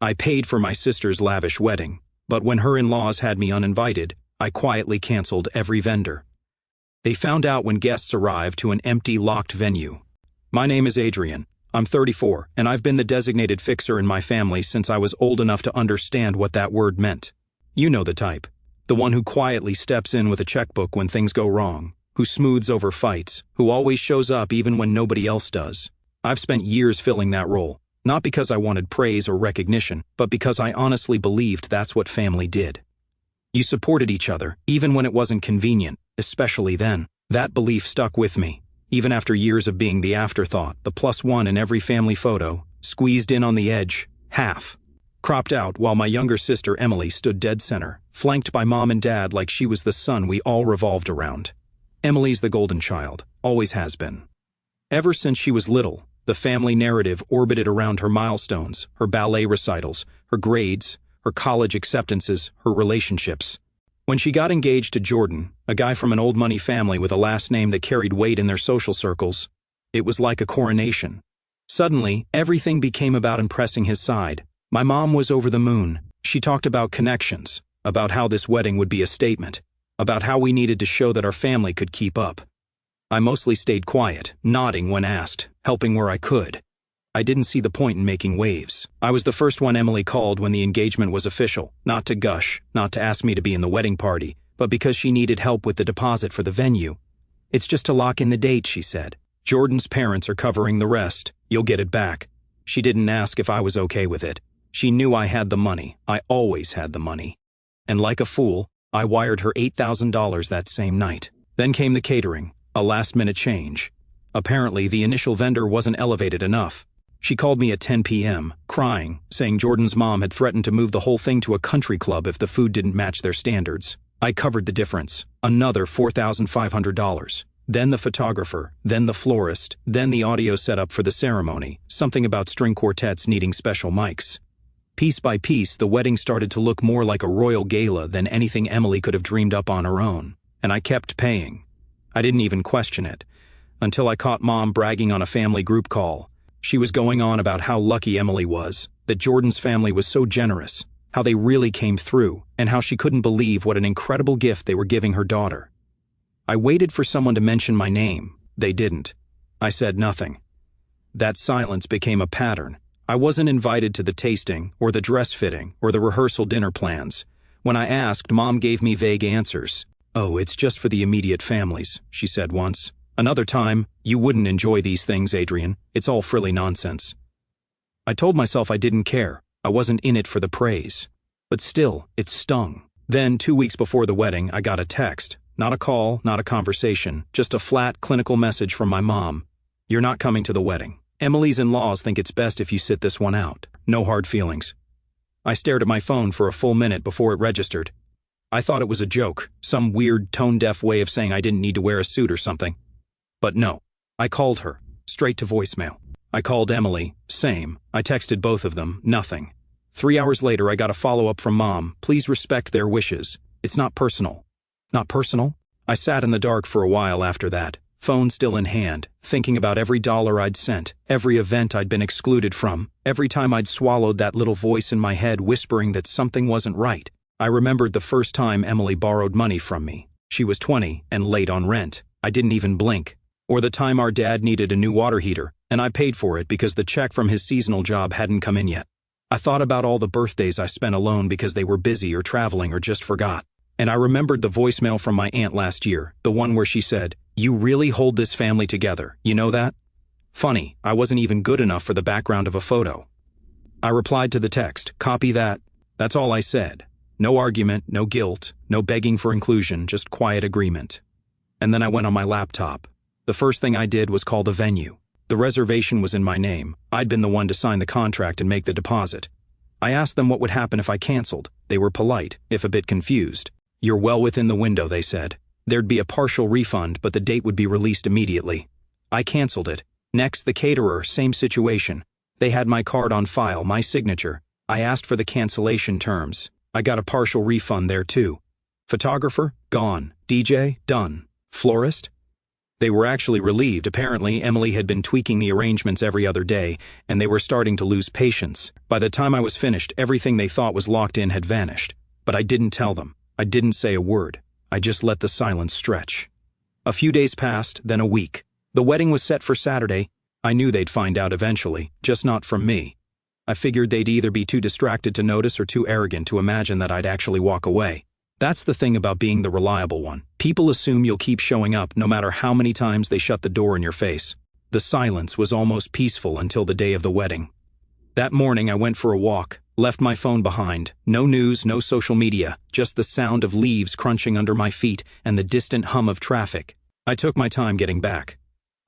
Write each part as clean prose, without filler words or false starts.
I paid for my sister's lavish wedding, but when her in-laws had me uninvited, I quietly canceled every vendor. They found out when guests arrived to an empty, locked venue. My name is Adrian. I'm 34, and I've been the designated fixer in my family since I was old enough to understand what that word meant. You know the type. The one who quietly steps in with a checkbook when things go wrong, who smooths over fights, who always shows up even when nobody else does. I've spent years filling that role. Not because I wanted praise or recognition, but because I honestly believed that's what family did. You supported each other, even when it wasn't convenient, especially then. That belief stuck with me, even after years of being the afterthought, the +1 in every family photo, squeezed in on the edge, half. Cropped out while my younger sister Emily stood dead center, flanked by mom and dad like she was the sun we all revolved around. Emily's the golden child, always has been. Ever since she was little, the family narrative orbited around her milestones, her ballet recitals, her grades, her college acceptances, her relationships. When she got engaged to Jordan, a guy from an old money family with a last name that carried weight in their social circles, it was like a coronation. Suddenly, everything became about impressing his side. My mom was over the moon. She talked about connections, about how this wedding would be a statement, about how we needed to show that our family could keep up. I mostly stayed quiet, nodding when asked, helping where I could. I didn't see the point in making waves. I was the first one Emily called when the engagement was official, not to gush, not to ask me to be in the wedding party, but because she needed help with the deposit for the venue. It's just to lock in the date, she said. Jordan's parents are covering the rest. You'll get it back. She didn't ask if I was okay with it. She knew I had the money. I always had the money. And like a fool, I wired her $8,000 that same night. Then came the catering. A last-minute change. Apparently, the initial vendor wasn't elevated enough. She called me at 10 p.m., crying, saying Jordan's mom had threatened to move the whole thing to a country club if the food didn't match their standards. I covered the difference. Another $4,500. Then the photographer, then the florist, then the audio setup for the ceremony, something about string quartets needing special mics. Piece by piece, the wedding started to look more like a royal gala than anything Emily could have dreamed up on her own. And I kept paying. I didn't even question it, until I caught Mom bragging on a family group call. She was going on about how lucky Emily was, that Jordan's family was so generous, how they really came through, and how she couldn't believe what an incredible gift they were giving her daughter. I waited for someone to mention my name. They didn't. I said nothing. That silence became a pattern. I wasn't invited to the tasting, or the dress fitting, or the rehearsal dinner plans. When I asked, Mom gave me vague answers. "Oh, it's just for the immediate families," she said once. Another time, "You wouldn't enjoy these things, Adrian. It's all frilly nonsense." I told myself I didn't care. I wasn't in it for the praise. But still, it stung. Then, 2 weeks before the wedding, I got a text. Not a call, not a conversation, just a flat, clinical message from my mom. "You're not coming to the wedding. Emily's in-laws think it's best if you sit this one out. No hard feelings." I stared at my phone for a full minute before it registered. I thought it was a joke, some weird, tone-deaf way of saying I didn't need to wear a suit or something. But no. I called her, straight to voicemail. I called Emily, same. I texted both of them, nothing. 3 hours later, I got a follow-up from Mom. "Please respect their wishes. It's not personal." Not personal? I sat in the dark for a while after that, phone still in hand, thinking about every dollar I'd sent, every event I'd been excluded from, every time I'd swallowed that little voice in my head whispering that something wasn't right. I remembered the first time Emily borrowed money from me. She was 20 and late on rent. I didn't even blink. Or the time our dad needed a new water heater, and I paid for it because the check from his seasonal job hadn't come in yet. I thought about all the birthdays I spent alone because they were busy or traveling or just forgot. And I remembered the voicemail from my aunt last year, the one where she said, "You really hold this family together, you know that?" Funny, I wasn't even good enough for the background of a photo. I replied to the text, "Copy that." That's all I said. No argument, no guilt, no begging for inclusion, just quiet agreement. And then I went on my laptop. The first thing I did was call the venue. The reservation was in my name. I'd been the one to sign the contract and make the deposit. I asked them what would happen if I canceled. They were polite, if a bit confused. "You're well within the window," they said. There'd be a partial refund, but the date would be released immediately. I canceled it. Next, the caterer, same situation. They had my card on file, my signature. I asked for the cancellation terms. I got a partial refund there too. Photographer? Gone. DJ? Done. Florist? They were actually relieved. Apparently, Emily had been tweaking the arrangements every other day, and they were starting to lose patience. By the time I was finished, everything they thought was locked in had vanished. But I didn't tell them. I didn't say a word. I just let the silence stretch. A few days passed, then a week. The wedding was set for Saturday. I knew they'd find out eventually, just not from me. I figured they'd either be too distracted to notice or too arrogant to imagine that I'd actually walk away. That's the thing about being the reliable one. People assume you'll keep showing up no matter how many times they shut the door in your face. The silence was almost peaceful until the day of the wedding. That morning I went for a walk, left my phone behind. No news, no social media, just the sound of leaves crunching under my feet and the distant hum of traffic. I took my time getting back.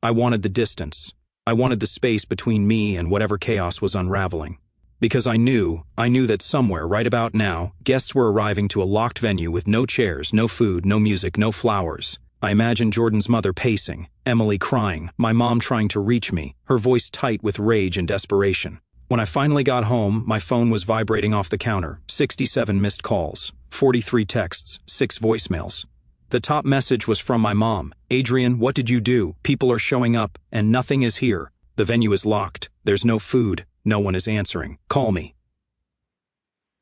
I wanted the distance. I wanted the space between me and whatever chaos was unraveling. Because I knew that somewhere, right about now, guests were arriving to a locked venue with no chairs, no food, no music, no flowers. I imagined Jordan's mother pacing, Emily crying, my mom trying to reach me, her voice tight with rage and desperation. When I finally got home, my phone was vibrating off the counter. 67 missed calls, 43 texts, 6 voicemails. The top message was from my mom. Adrian, what did you do? People are showing up, and nothing is here. The venue is locked. There's no food. No one is answering. Call me.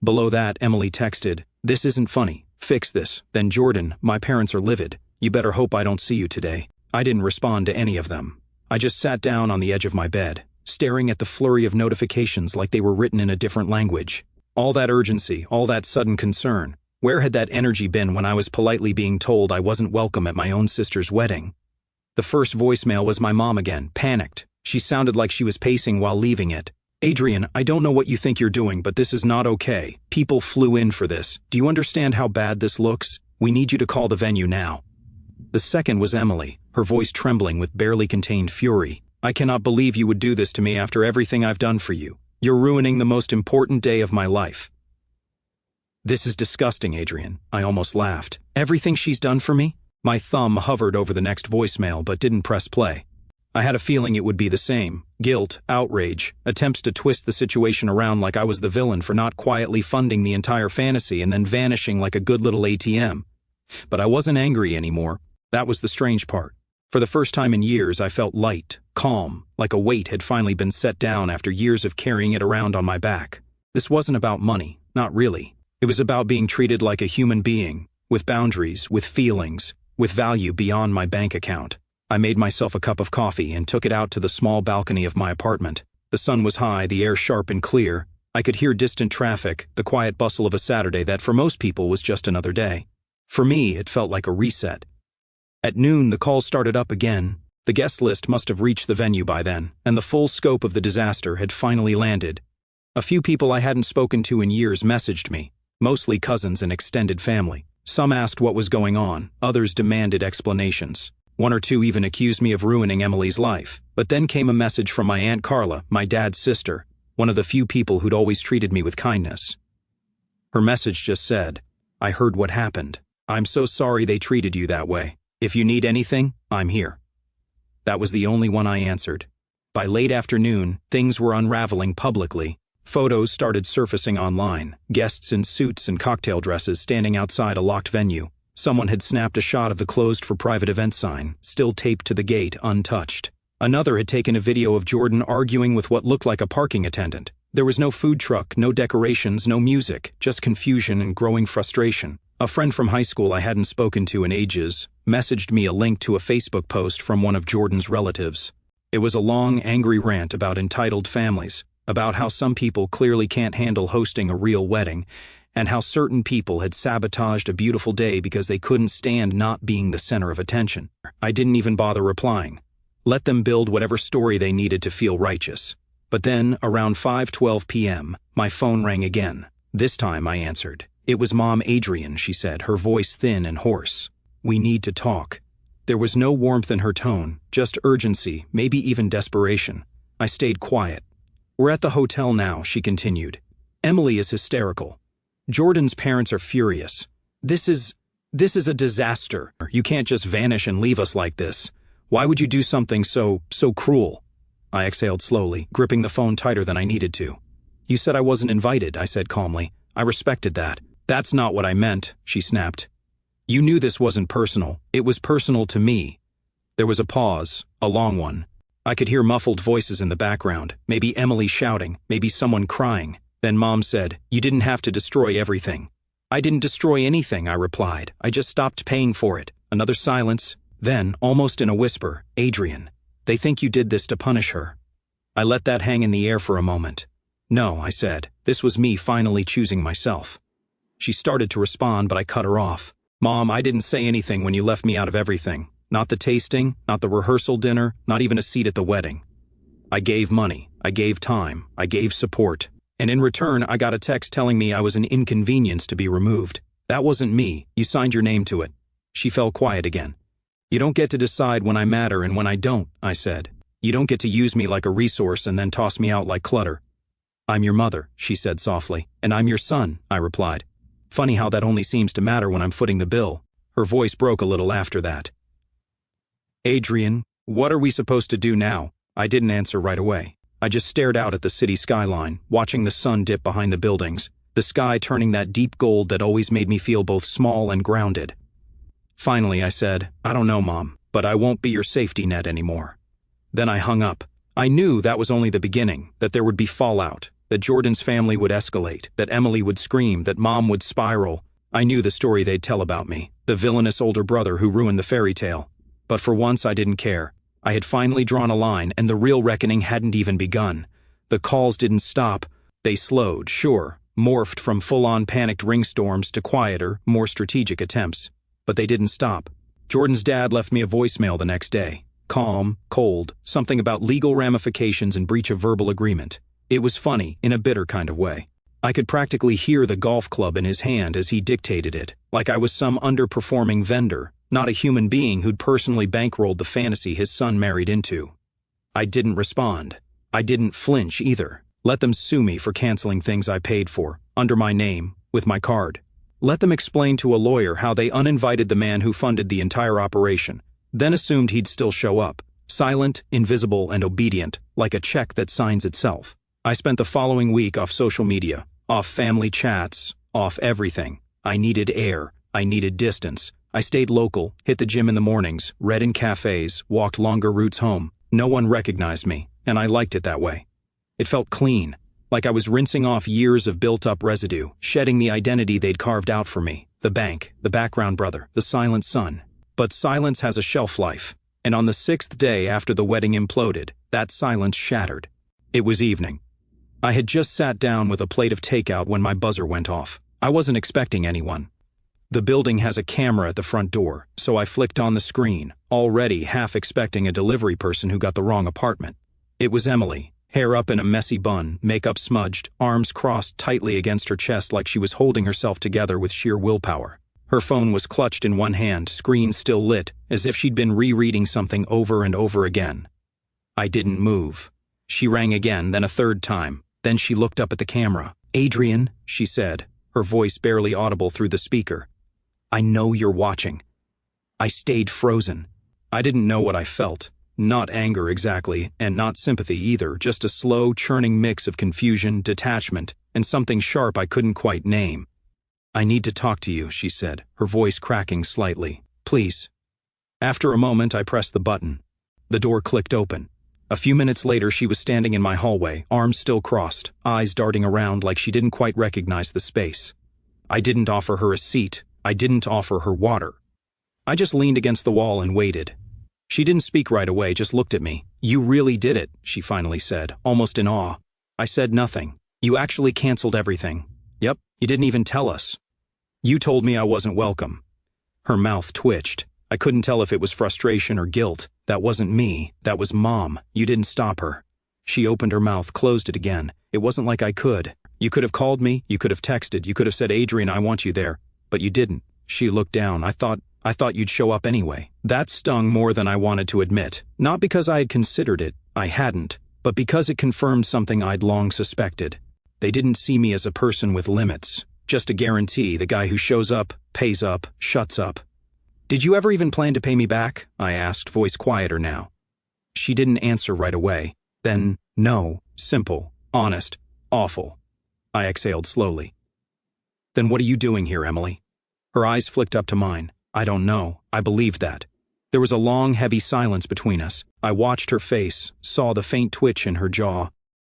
Below that, Emily texted, this isn't funny. Fix this. Then Jordan, my parents are livid. You better hope I don't see you today. I didn't respond to any of them. I just sat down on the edge of my bed, staring at the flurry of notifications like they were written in a different language. All that urgency, all that sudden concern. Where had that energy been when I was politely being told I wasn't welcome at my own sister's wedding? The first voicemail was my mom again, panicked. She sounded like she was pacing while leaving it. Adrian, I don't know what you think you're doing, but this is not okay. People flew in for this. Do you understand how bad this looks? We need you to call the venue now. The second was Emily, her voice trembling with barely contained fury. I cannot believe you would do this to me after everything I've done for you. You're ruining the most important day of my life. This is disgusting, Adrian. I almost laughed. Everything she's done for me? My thumb hovered over the next voicemail but didn't press play. I had a feeling it would be the same. Guilt, outrage, attempts to twist the situation around like I was the villain for not quietly funding the entire fantasy and then vanishing like a good little ATM. But I wasn't angry anymore. That was the strange part. For the first time in years, I felt light, calm, like a weight had finally been set down after years of carrying it around on my back. This wasn't about money, not really. It was about being treated like a human being, with boundaries, with feelings, with value beyond my bank account. I made myself a cup of coffee and took it out to the small balcony of my apartment. The sun was high, the air sharp and clear. I could hear distant traffic, the quiet bustle of a Saturday that for most people was just another day. For me, it felt like a reset. At noon, the calls started up again. The guest list must have reached the venue by then, and the full scope of the disaster had finally landed. A few people I hadn't spoken to in years messaged me, mostly cousins and extended family. Some asked what was going on, others demanded explanations. One or two even accused me of ruining Emily's life. But then came a message from my Aunt Carla, my dad's sister, one of the few people who'd always treated me with kindness. Her message just said, I heard what happened. I'm so sorry they treated you that way. If you need anything, I'm here. That was the only one I answered. By late afternoon, things were unraveling publicly. Photos started surfacing online, guests in suits and cocktail dresses standing outside a locked venue. Someone had snapped a shot of the closed for private event sign, still taped to the gate, untouched. Another had taken a video of Jordan arguing with what looked like a parking attendant. There was no food truck, no decorations, no music, just confusion and growing frustration. A friend from high school I hadn't spoken to in ages messaged me a link to a Facebook post from one of Jordan's relatives. It was a long, angry rant about entitled families, about how some people clearly can't handle hosting a real wedding, and how certain people had sabotaged a beautiful day because they couldn't stand not being the center of attention. I didn't even bother replying. Let them build whatever story they needed to feel righteous. But then, around 5:12 p.m., my phone rang again. This time I answered. It was Mom Adrian, she said, her voice thin and hoarse. We need to talk. There was no warmth in her tone, just urgency, maybe even desperation. I stayed quiet. We're at the hotel now, she continued. Emily is hysterical. Jordan's parents are furious. This is a disaster. You can't just vanish and leave us like this. Why would you do something so cruel? I exhaled slowly, gripping the phone tighter than I needed to. You said I wasn't invited, I said calmly. I respected that. That's not what I meant, she snapped. You knew this wasn't personal. It was personal to me. There was a pause, a long one. I could hear muffled voices in the background, maybe Emily shouting, maybe someone crying. Then Mom said, "You didn't have to destroy everything." "I didn't destroy anything," I replied. "I just stopped paying for it." Another silence. Then, almost in a whisper, "Adrian, they think you did this to punish her." I let that hang in the air for a moment. "No," I said. "This was me finally choosing myself." She started to respond, but I cut her off. "Mom, I didn't say anything when you left me out of everything. Not the tasting, not the rehearsal dinner, not even a seat at the wedding. I gave money, I gave time, I gave support. And in return, I got a text telling me I was an inconvenience to be removed. That wasn't me. You signed your name to it." She fell quiet again. "You don't get to decide when I matter and when I don't," I said. "You don't get to use me like a resource and then toss me out like clutter." "I'm your mother," she said softly. "And I'm your son," I replied. "Funny how that only seems to matter when I'm footing the bill." Her voice broke a little after that. "Adrian, what are we supposed to do now?" I didn't answer right away. I just stared out at the city skyline, watching the sun dip behind the buildings, the sky turning that deep gold that always made me feel both small and grounded. Finally, I said, "I don't know, Mom, but I won't be your safety net anymore." Then I hung up. I knew that was only the beginning, that there would be fallout, that Jordan's family would escalate, that Emily would scream, that Mom would spiral. I knew the story they'd tell about me, the villainous older brother who ruined the fairy tale. But for once I didn't care. I had finally drawn a line, and the real reckoning hadn't even begun. The calls didn't stop. They slowed, sure, morphed from full-on panicked ring storms to quieter, more strategic attempts. But they didn't stop. Jordan's dad left me a voicemail the next day. Calm, cold, something about legal ramifications and breach of verbal agreement. It was funny, in a bitter kind of way. I could practically hear the golf club in his hand as he dictated it, like I was some underperforming vendor, not a human being who'd personally bankrolled the fantasy his son married into. I didn't respond. I didn't flinch either. Let them sue me for canceling things I paid for, under my name, with my card. Let them explain to a lawyer how they uninvited the man who funded the entire operation, then assumed he'd still show up, silent, invisible, and obedient, like a check that signs itself. I spent the following week off social media, off family chats, off everything. I needed air. I needed distance. I stayed local, hit the gym in the mornings, read in cafes, walked longer routes home. No one recognized me, and I liked it that way. It felt clean, like I was rinsing off years of built-up residue, shedding the identity they'd carved out for me, the bank, the background brother, the silent son. But silence has a shelf life, and on the 6th day after the wedding imploded, that silence shattered. It was evening. I had just sat down with a plate of takeout when my buzzer went off. I wasn't expecting anyone. The building has a camera at the front door, so I flicked on the screen, already half expecting a delivery person who got the wrong apartment. It was Emily, hair up in a messy bun, makeup smudged, arms crossed tightly against her chest like she was holding herself together with sheer willpower. Her phone was clutched in one hand, screen still lit, as if she'd been rereading something over and over again. I didn't move. She rang again, then a third time. Then she looked up at the camera. "Adrian," she said, her voice barely audible through the speaker. "I know you're watching." I stayed frozen. I didn't know what I felt. Not anger exactly, and not sympathy either, just a slow, churning mix of confusion, detachment, and something sharp I couldn't quite name. "I need to talk to you," she said, her voice cracking slightly. "Please." After a moment, I pressed the button. The door clicked open. A few minutes later, she was standing in my hallway, arms still crossed, eyes darting around like she didn't quite recognize the space. I didn't offer her a seat. I didn't offer her water. I just leaned against the wall and waited. She didn't speak right away, just looked at me. "You really did it," she finally said, almost in awe. I said nothing. "You actually canceled everything." "Yep, you didn't even tell us." "You told me I wasn't welcome." Her mouth twitched. I couldn't tell if it was frustration or guilt. "That wasn't me. That was Mom. You didn't stop her." She opened her mouth, closed it again. "It wasn't like I could. You could have called me, you could have texted, you could have said, 'Adrian, I want you there.' But you didn't." She looked down. I thought you'd show up anyway." That stung more than I wanted to admit. Not because I had considered it, I hadn't, but because it confirmed something I'd long suspected. They didn't see me as a person with limits. Just a guarantee, the guy who shows up, pays up, shuts up. "Did you ever even plan to pay me back?" I asked, voice quieter now. She didn't answer right away. Then, no, simple, honest, awful. I exhaled slowly. "Then what are you doing here, Emily?" Her eyes flicked up to mine. "I don't know. I believed that." There was a long, heavy silence between us. I watched her face, saw the faint twitch in her jaw.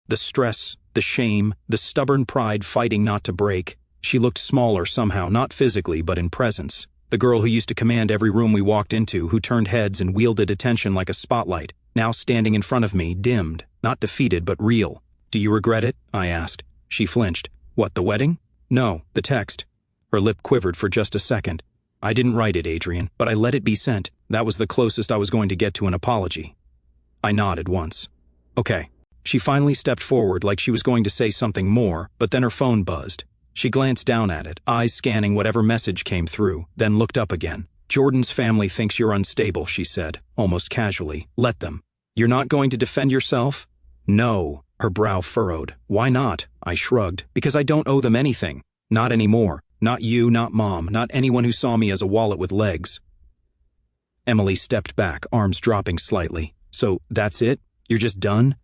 The stress, the shame, the stubborn pride fighting not to break. She looked smaller somehow, not physically, but in presence. The girl who used to command every room we walked into, who turned heads and wielded attention like a spotlight, now standing in front of me, dimmed, not defeated but real. "Do you regret it?" I asked. She flinched. "What, the wedding?" "No, the text." Her lip quivered for just a second. "I didn't write it, Adrian, but I let it be sent. That was the closest I was going to get to an apology." I nodded once. "Okay." She finally stepped forward like she was going to say something more, but then her phone buzzed. She glanced down at it, eyes scanning whatever message came through, then looked up again. "Jordan's family thinks you're unstable," she said, almost casually. "Let them." "You're not going to defend yourself?" "No." Her brow furrowed. "Why not?" I shrugged. "Because I don't owe them anything. Not anymore. Not you, not Mom, not anyone who saw me as a wallet with legs." Emily stepped back, arms dropping slightly. "So, that's it? You're just done?"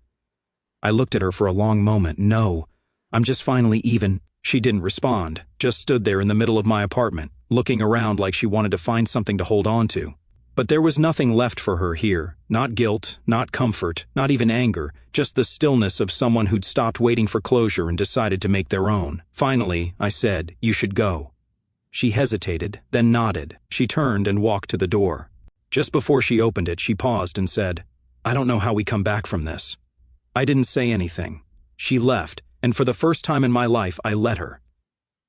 I looked at her for a long moment. "No. I'm just finally even." She didn't respond, just stood there in the middle of my apartment, looking around like she wanted to find something to hold on to. But there was nothing left for her here. Not guilt, not comfort, not even anger, just the stillness of someone who'd stopped waiting for closure and decided to make their own. Finally, I said, "You should go." She hesitated, then nodded. She turned and walked to the door. Just before she opened it, she paused and said, "I don't know how we come back from this." I didn't say anything. She left, and for the first time in my life, I let her.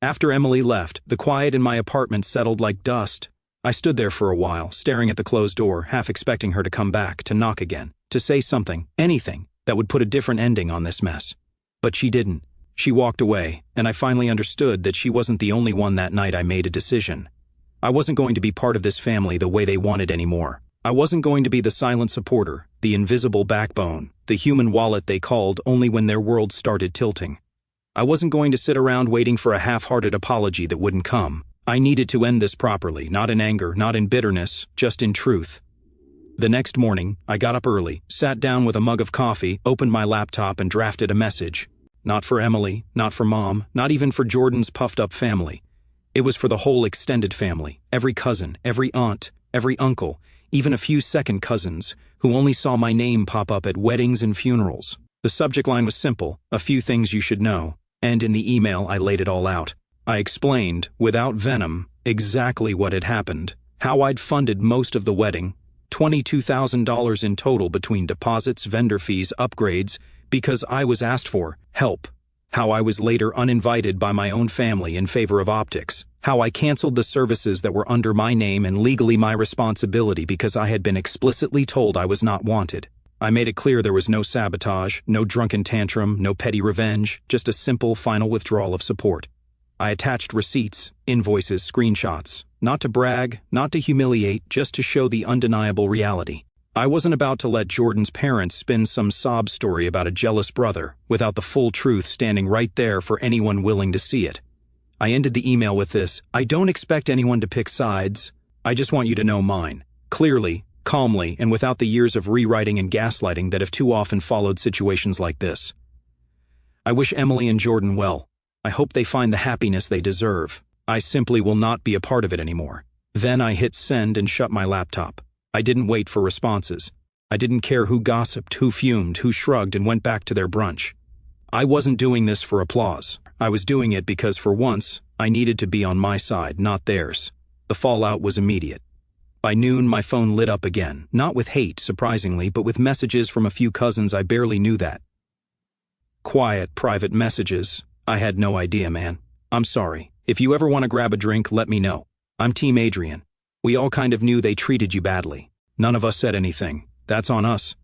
After Emily left, the quiet in my apartment settled like dust. I stood there for a while, staring at the closed door, half expecting her to come back, to knock again, to say something, anything, that would put a different ending on this mess. But she didn't. She walked away, and I finally understood that she wasn't the only one that night I made a decision. I wasn't going to be part of this family the way they wanted anymore. I wasn't going to be the silent supporter, the invisible backbone, the human wallet they called only when their world started tilting. I wasn't going to sit around waiting for a half-hearted apology that wouldn't come. I needed to end this properly, not in anger, not in bitterness, just in truth. The next morning, I got up early, sat down with a mug of coffee, opened my laptop and drafted a message. Not for Emily, not for Mom, not even for Jordan's puffed-up family. It was for the whole extended family, every cousin, every aunt, every uncle, even a few second cousins, who only saw my name pop up at weddings and funerals. The subject line was simple, a few things you should know, and in the email I laid it all out. I explained, without venom, exactly what had happened, how I'd funded most of the wedding, $22,000 in total between deposits, vendor fees, upgrades, because I was asked for help, how I was later uninvited by my own family in favor of optics, how I canceled the services that were under my name and legally my responsibility because I had been explicitly told I was not wanted. I made it clear there was no sabotage, no drunken tantrum, no petty revenge, just a simple final withdrawal of support. I attached receipts, invoices, screenshots, not to brag, not to humiliate, just to show the undeniable reality. I wasn't about to let Jordan's parents spin some sob story about a jealous brother without the full truth standing right there for anyone willing to see it. I ended the email with this: "I don't expect anyone to pick sides. I just want you to know mine. Clearly, calmly, and without the years of rewriting and gaslighting that have too often followed situations like this. I wish Emily and Jordan well. I hope they find the happiness they deserve. I simply will not be a part of it anymore." Then I hit send and shut my laptop. I didn't wait for responses. I didn't care who gossiped, who fumed, who shrugged and went back to their brunch. I wasn't doing this for applause. I was doing it because, for once, I needed to be on my side, not theirs. The fallout was immediate. By noon, my phone lit up again, not with hate, surprisingly, but with messages from a few cousins I barely knew that. Quiet, private messages. I had no idea, man. "I'm sorry. If you ever want to grab a drink, let me know. I'm Team Adrian. We all kind of knew they treated you badly. None of us said anything. That's on us."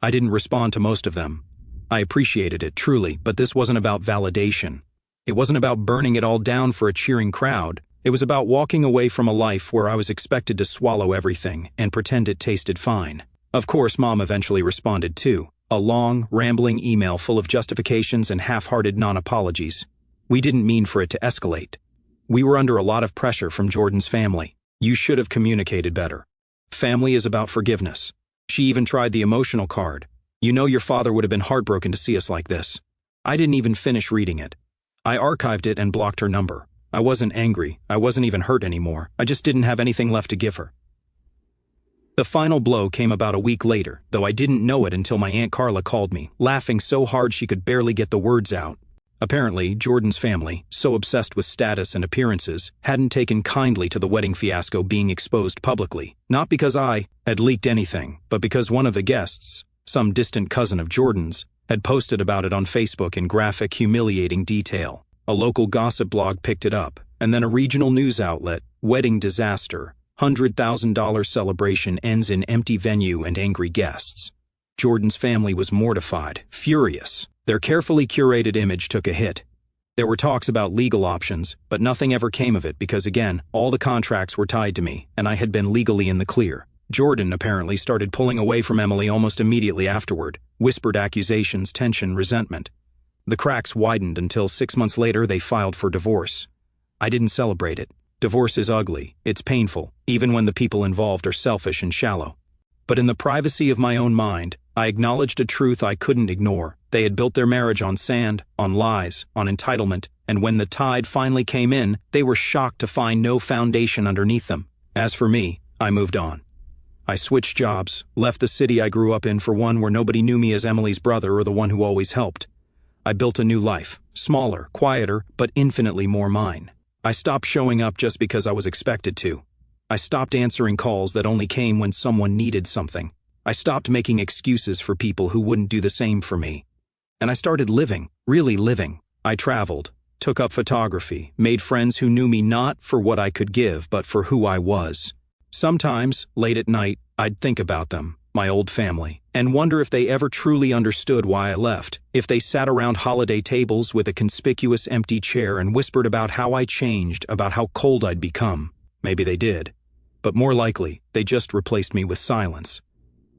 I didn't respond to most of them. I appreciated it, truly, but this wasn't about validation. It wasn't about burning it all down for a cheering crowd. It was about walking away from a life where I was expected to swallow everything and pretend it tasted fine. Of course, Mom eventually responded too. A long, rambling email full of justifications and half-hearted non-apologies. We didn't mean for it to escalate. We were under a lot of pressure from Jordan's family. "You should have communicated better. Family is about forgiveness." She even tried the emotional card. "You know your father would have been heartbroken to see us like this." I didn't even finish reading it. I archived it and blocked her number. I wasn't angry. I wasn't even hurt anymore. I just didn't have anything left to give her. The final blow came about a week later, though I didn't know it until my Aunt Carla called me, laughing so hard she could barely get the words out. Apparently, Jordan's family, so obsessed with status and appearances, hadn't taken kindly to the wedding fiasco being exposed publicly. Not because I had leaked anything, but because one of the guests, some distant cousin of Jordan's, had posted about it on Facebook in graphic, humiliating detail. A local gossip blog picked it up, and then a regional news outlet, wedding disaster, $100,000 celebration ends in empty venue and angry guests. Jordan's family was mortified, furious. Their carefully curated image took a hit. There were talks about legal options, but nothing ever came of it because, again, all the contracts were tied to me, and I had been legally in the clear. Jordan apparently started pulling away from Emily almost immediately afterward, whispered accusations, tension, resentment. The cracks widened until 6 months later they filed for divorce. I didn't celebrate it. Divorce is ugly, it's painful, even when the people involved are selfish and shallow. But in the privacy of my own mind, I acknowledged a truth I couldn't ignore. They had built their marriage on sand, on lies, on entitlement, and when the tide finally came in, they were shocked to find no foundation underneath them. As for me, I moved on. I switched jobs, left the city I grew up in for one where nobody knew me as Emily's brother or the one who always helped. I built a new life, smaller, quieter, but infinitely more mine. I stopped showing up just because I was expected to. I stopped answering calls that only came when someone needed something. I stopped making excuses for people who wouldn't do the same for me. And I started living, really living. I traveled, took up photography, made friends who knew me not for what I could give, but for who I was. Sometimes, late at night, I'd think about them, my old family, and wonder if they ever truly understood why I left, if they sat around holiday tables with a conspicuous empty chair and whispered about how I changed, about how cold I'd become. Maybe they did. But more likely, they just replaced me with silence.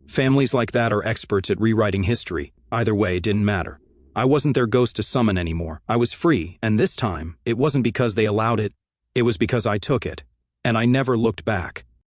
Families like that are experts at rewriting history. Either way, it didn't matter. I wasn't their ghost to summon anymore. I was free, and this time, it wasn't because they allowed it. It was because I took it. And I never looked back.